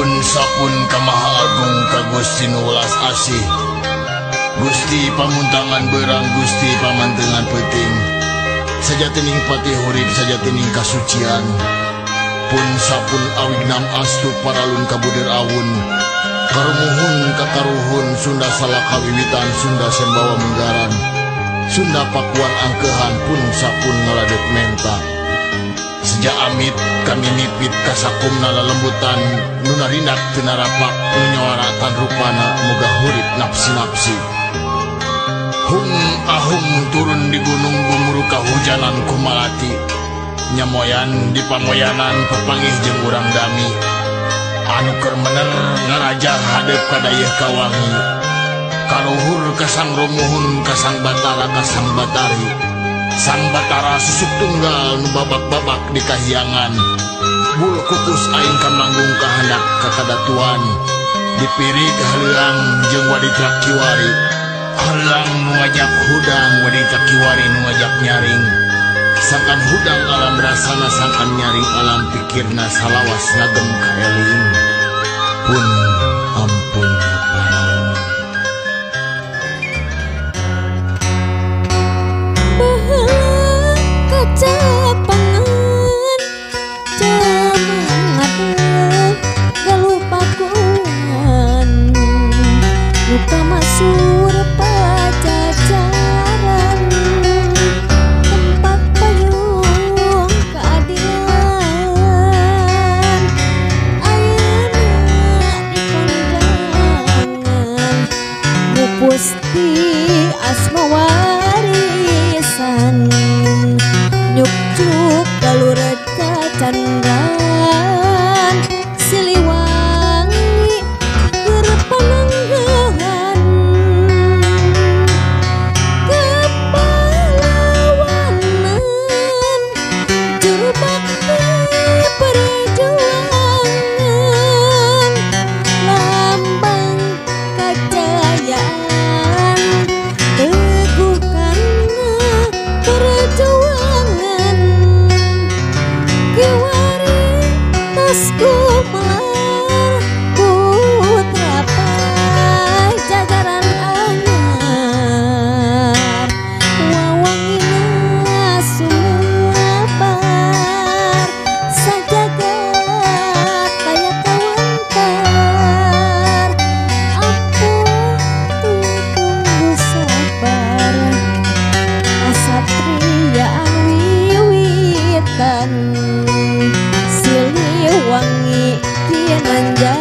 Pun sapun ka Maha Agung ka Gusti nu welas asih, Gusti pamuntangan berang, Gusti pamantengan penting, sajatining patih urip, sajatining kasucian. Pun sapun awignam astu paralun kabuder awun, karumuhun kakaruhun Sunda salaka wiwitan, Sunda sembawa menggaran, Sunda pakuan angkehan. Pun sapun ngaladek menta, sejak amit kami nipit kasakumna lalembutan, nunarindak tinarapak nunyawarakan rupana, moga hurip napsi-napsi. Hung ahung turun di gunung gumuru kahujanan kumalati, nyamoyan di pamoyanan pepangih jeung urang dami, anu keur mener ngaraja hadeup ka dayeuh kawangi, kaluhur kasang romuhun kasang batara kasang batari, sang batara susuk tunggal nu babak-babak di kahyangan, bul kukus aing kamanggung kahandak kakadatuan, dipiri kaheulang jeung waditra kiwari, halang nu ngajak hudang waditra kiwari nu ngajak nyaring, sangkan hudang alam rasana, sangkan nyaring alam pikirna, salawas ngagem kaeling. Pun ampun paraon. Baheula kacapangan jamangat galuh pakuan, luka masur pajajaran, tempat payung keadilan, ayeuna di kondangan mupus di asma warisan, nyuk-nyuk galuret kacandran, Siliwangi keur pananggahan, kepalawanan juru bakti perjuangan, lambang kajayaan, teguhkan perjuangan, kiwari tos gumelar, putra pajagaran anyar, wawangina sumebar, sajagat kaya kawentar, ampun tunggu sabar, asatria wiwitan, Siliwangi kieu nanjar.